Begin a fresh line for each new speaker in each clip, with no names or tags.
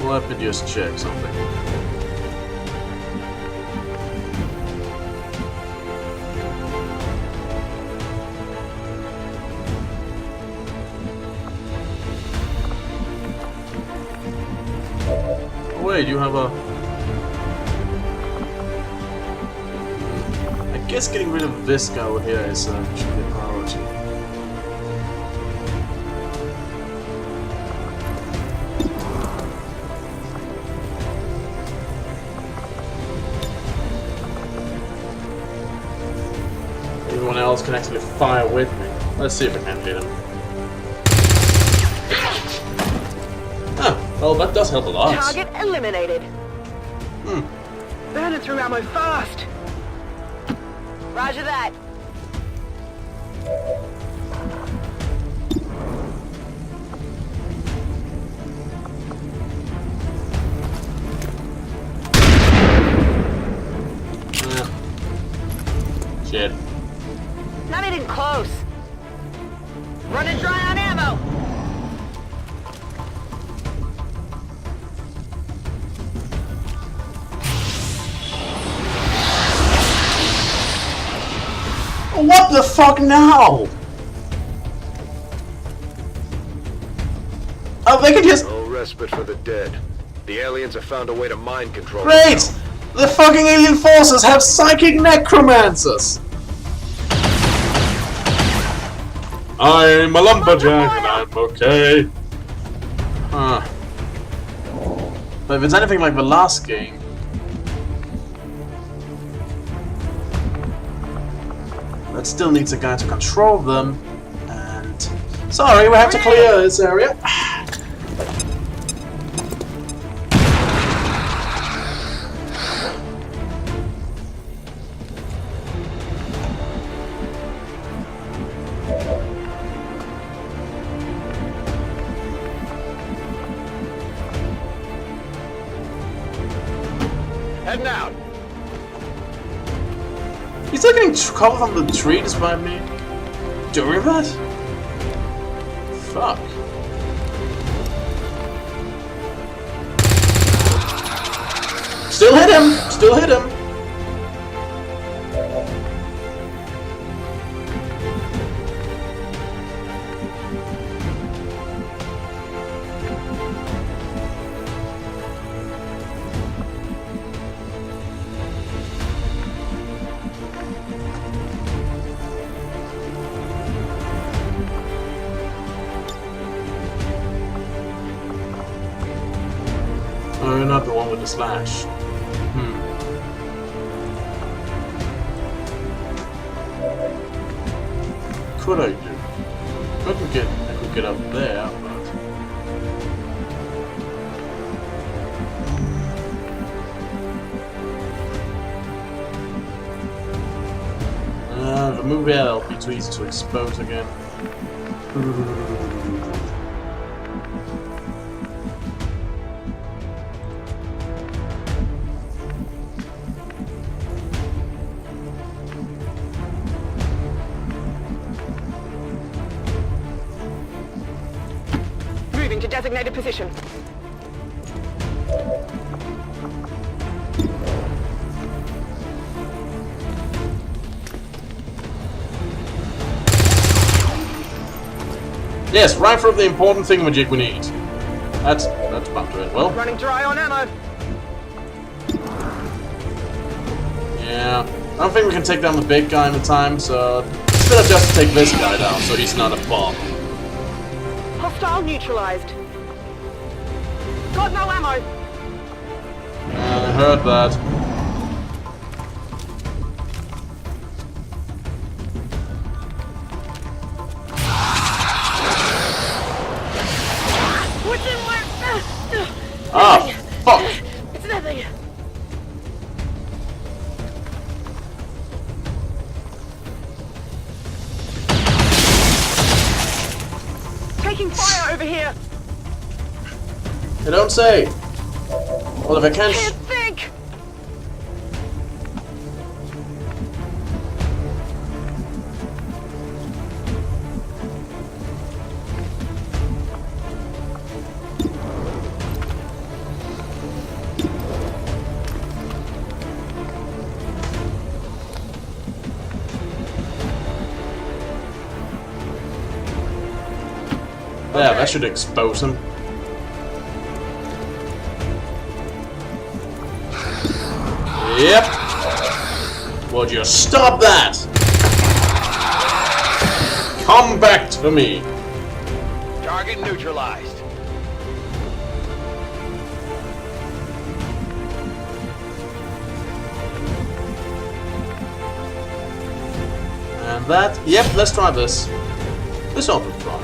Let me just check something. Oh, wait, you have a... I guess getting rid of this guy over here is should be a priority. Everyone else can actually fire with me. Let's see if I can hit him. Oh, well, that does help a lot.
Target eliminated. Burning through ammo fast. Roger that.
Shit.
Not even close. Running dry on ammo.
What the fuck now? Oh, they can just...
No respite for the dead. The aliens have found a way to mind control.
Great! The fucking alien forces have psychic necromancers! I'm a lumberjack and I'm okay. Huh. But if it's anything like the last game... that still needs a guy to control them, and... sorry, we have to clear this area.
Heading out.
He's still getting cover from the tree despite me doing that? Fuck. Still hit him! Still hit him! Oh, you're not the one with the slash. Could I do? I could get up there, but... remove that, it'll be too easy to expose again.
Moving to designated position.
Yes, right for the important thingamajig we need. That's bound to it well.
Running dry on ammo.
Yeah, I don't think we can take down the big guy in the time, so it's better just to take this guy down so he's not a bomb.
Hostile neutralized. Got no ammo.
I heard that.
What's in where?
Ah, fuck!
It's nothing. Taking fire over here.
You don't say. Well, if I can't.
Can't think.
Yeah, that should expose him. Yep. Would you stop that? Come back to me.
Target neutralized.
And that, yep, let's try this. This ought to try.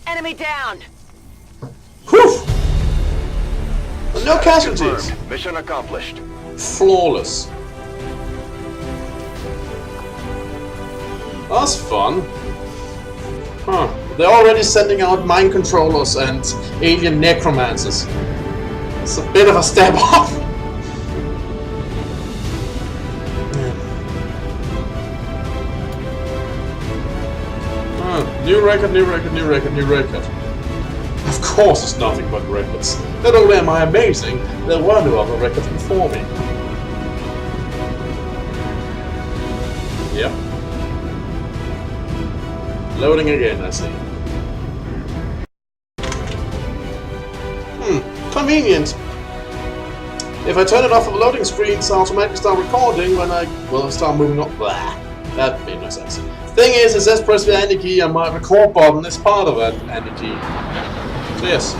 Enemy down.
Whew! No casualties.
Confirmed. Mission accomplished.
Flawless. That's fun. Huh. They're already sending out mind controllers and alien necromancers. It's a bit of a step up. New record, new record, new record, new record. Of course it's nothing but records. Not only am I amazing, there were no other records before me. Yep. Loading again, I see. Convenient. If I turn it off of the loading screen, it's automatically start recording when I start moving on. Blah. That made no sense. Thing is, it says press the Andy key and my record button is part of that Andy key. So yes.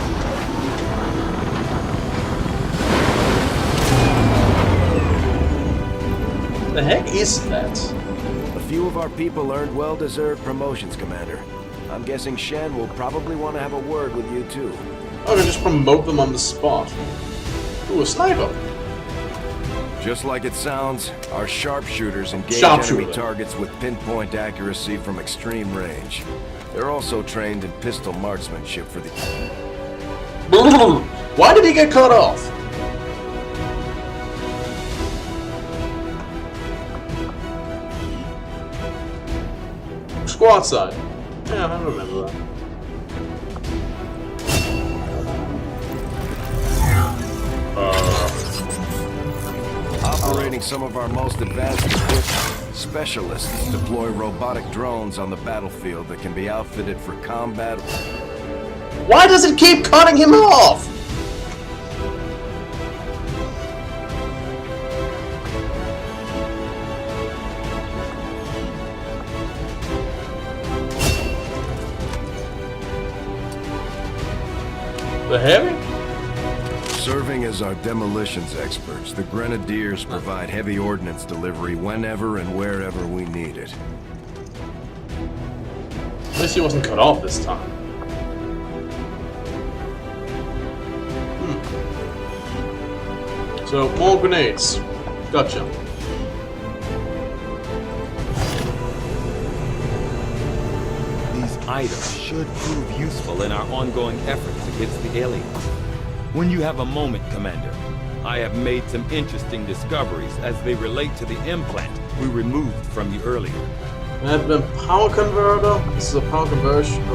The heck is that?
A few of our people earned well-deserved promotions, Commander. I'm guessing Shen will probably want to have a word with you too.
I can just promote them on the spot. Ooh, a sniper.
Just like it sounds, our sharpshooters engage
Sharpshooter.
enemy targets with pinpoint accuracy from extreme range. They're also trained in pistol marksmanship for the...
Why did he get cut off? Squad side. Yeah, I remember that.
Operating some of our most advanced equipment, specialists deploy robotic drones on the battlefield that can be outfitted for combat.
Why does it keep cutting him off? The heavy?
Serving as our demolitions experts, the Grenadiers provide heavy ordnance delivery whenever and wherever we need it.
At least he wasn't cut off this time. So, more grenades. Gotcha.
These items should prove useful in our ongoing efforts against the aliens. When you have a moment, Commander, I have made some interesting discoveries as they relate to the implant we removed from you earlier.
Advent power converter. This is a power conversion.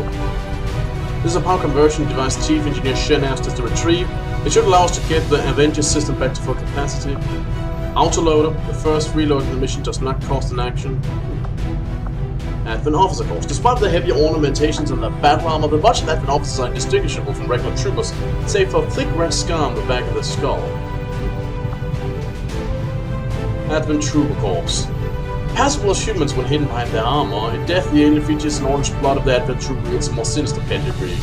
This is a power conversion device Chief Engineer Shen asked us to retrieve. It should allow us to get the Avengers system back to full capacity. Autoloader. The first reload of the mission does not cost an action. Advent officer course. Despite the heavy ornamentations on the battle armor, the bunch of Advent officers are indistinguishable from regular troopers, save for a thick red scar on the back of the skull. Advent Trooper Corps. Passable as humans when hidden behind their armor, in death the alien features an orange blood of the Advent Trooper with a more sinister pedigree.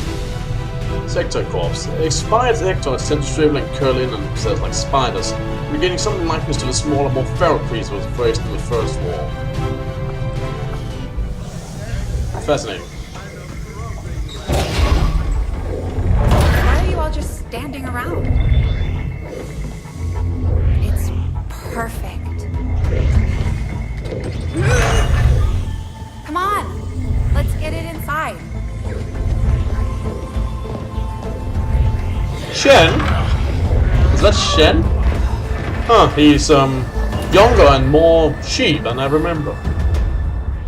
Sectoid Corps. Expired sectoids tend to shrivel and curl in on themselves like spiders, regaining some likeness to the smaller, more feral creatures raised in the First War. Fascinating.
Why are you all just standing around? It's perfect. Come on, let's get it inside.
Shen? Is that Shen? Huh, he's younger and more she than I remember.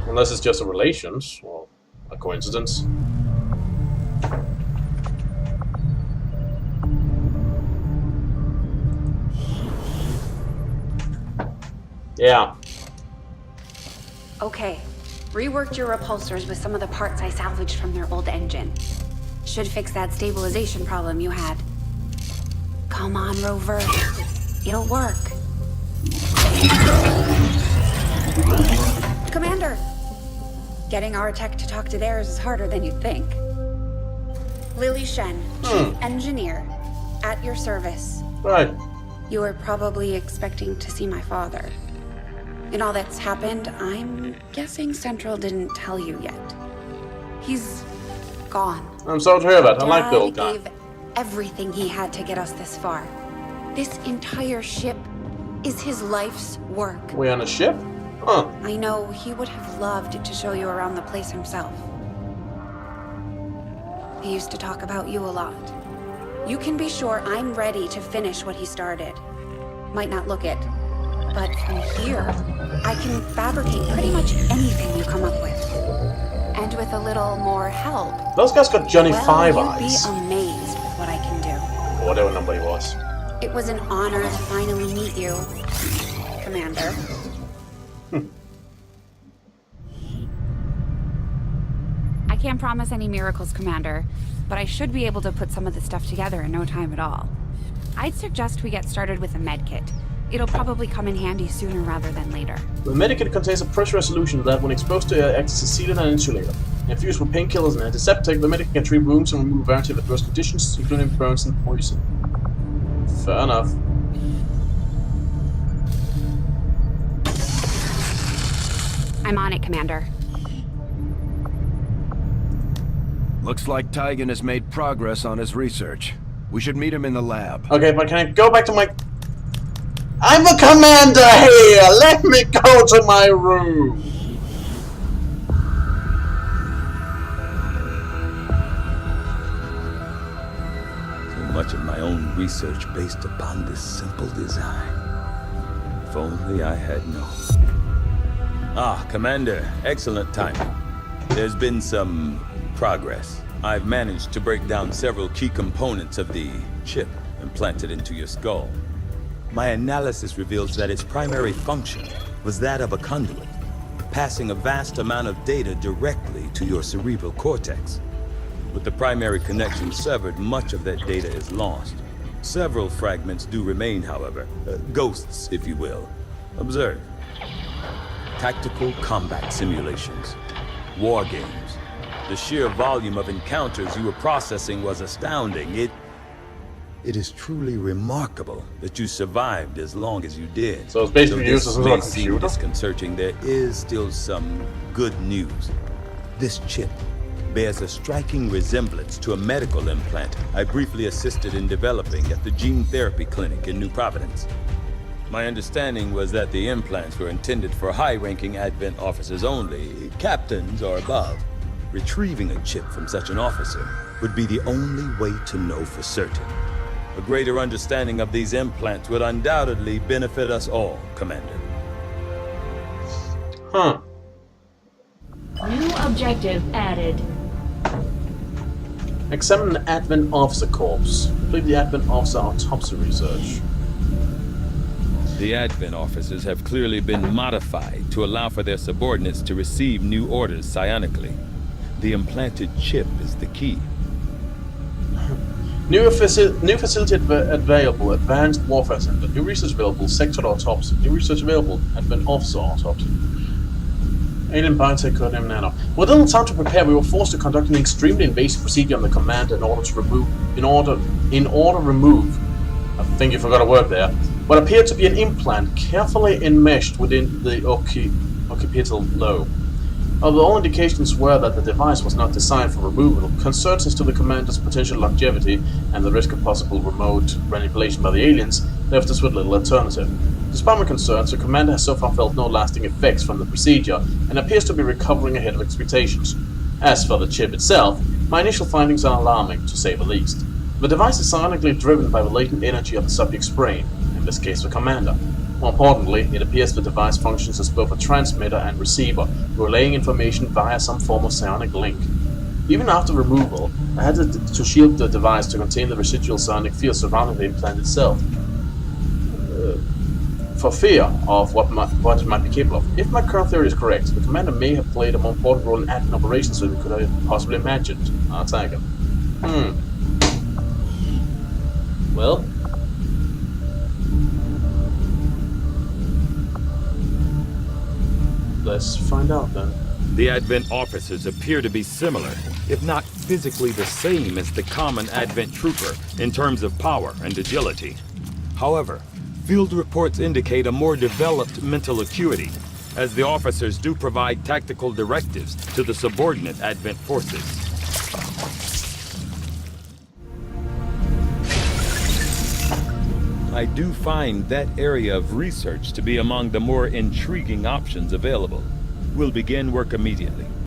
Unless it's just a relations, or a coincidence. Yeah.
Okay. Reworked your repulsors with some of the parts I salvaged from their old engine. Should fix that stabilization problem you had. Come on, Rover. It'll work. Commander! Getting our tech to talk to theirs is harder than you'd think. Lily Shen, Chief Engineer, at your service.
Right.
You were probably expecting to see my father. In all that's happened, I'm guessing Central didn't tell you yet. He's gone.
I'm sorry to hear that. I like the old
Dad
guy.
gave everything he had to get us this far. This entire ship is his life's work.
We on a ship? Huh.
I know he would have loved to show you around the place himself. He used to talk about you a lot. You can be sure I'm ready to finish what he started. Might not look it, but from here, I can fabricate pretty much anything you come up with. And with a little more help,
Those guys got Johnny
well,
Five
you'd
Eyes.
be amazed with what I can do.
Or whatever number he was.
It was an honor to finally meet you, Commander. I can't promise any miracles, Commander, but I should be able to put some of the stuff together in no time at all. I'd suggest we get started with a medkit. It'll probably come in handy sooner rather than later.
The medikit contains a pressurized solution that, when exposed to air, acts as a sealant and insulator. Infused with painkillers and antiseptic, the medikit can treat wounds and remove a variety of adverse conditions, including burns and poison. Fair enough.
I'm on it, Commander.
Looks like Tygan has made progress on his research. We should meet him in the lab.
Okay, but can I go back to my... I'm the commander here! Let me go to my room!
So much of my own research based upon this simple design. If only I had known. Ah, Commander, excellent timing. There's been some progress. I've managed to break down several key components of the chip implanted into your skull. My analysis reveals that its primary function was that of a conduit, passing a vast amount of data directly to your cerebral cortex. With the primary connection severed, much of that data is lost. Several fragments do remain, however. Ghosts, if you will. Observe. Tactical combat simulations. War games. The sheer volume of encounters you were processing was astounding. It is truly remarkable that you survived as long as you did.
So it's basically
Though
used as a
this may
computer?
seem disconcerting, there is still some good news. This chip bears a striking resemblance to a medical implant I briefly assisted in developing at the gene therapy clinic in New Providence. My understanding was that the implants were intended for high-ranking Advent officers only, captains or above. Retrieving a chip from such an officer would be the only way to know for certain. A greater understanding of these implants would undoubtedly benefit us all, Commander.
Huh.
New objective added.
Examine the Advent Officer Corpse. Complete the Advent Officer autopsy research.
The Advent officers have clearly been modified to allow for their subordinates to receive new orders psionically. The implanted chip is the key.
New facility available, Advanced Warfare Center. New research available, Sector Autopsy. New research available, Advent Officer Autopsy. Alien Biotech Codename Nano. With little time to prepare, we were forced to conduct an extremely invasive procedure on the commander in order to remove. I think you forgot a word there. What appeared to be an implant carefully enmeshed within the occipital lobe. Although all indications were that the device was not designed for removal, concerns as to the commander's potential longevity and the risk of possible remote manipulation by the aliens left us with little alternative. Despite my concerns, the commander has so far felt no lasting effects from the procedure and appears to be recovering ahead of expectations. As for the chip itself, my initial findings are alarming, to say the least. The device is psionically driven by the latent energy of the subject's brain, in this case the commander. More importantly, it appears the device functions as both a transmitter and receiver, relaying information via some form of psionic link. Even after removal, I had to shield the device to contain the residual psionic field surrounding the implant itself. for fear of what it might be capable of. If my current theory is correct, the commander may have played a more important role in admin operations than we could have possibly imagined. I'll take it. Well. Let's find out then.
The Advent officers appear to be similar, if not physically the same as the common Advent trooper in terms of power and agility. However, field reports indicate a more developed mental acuity, as the officers do provide tactical directives to the subordinate Advent forces. I do find that area of research to be among the more intriguing options available. We'll begin work immediately.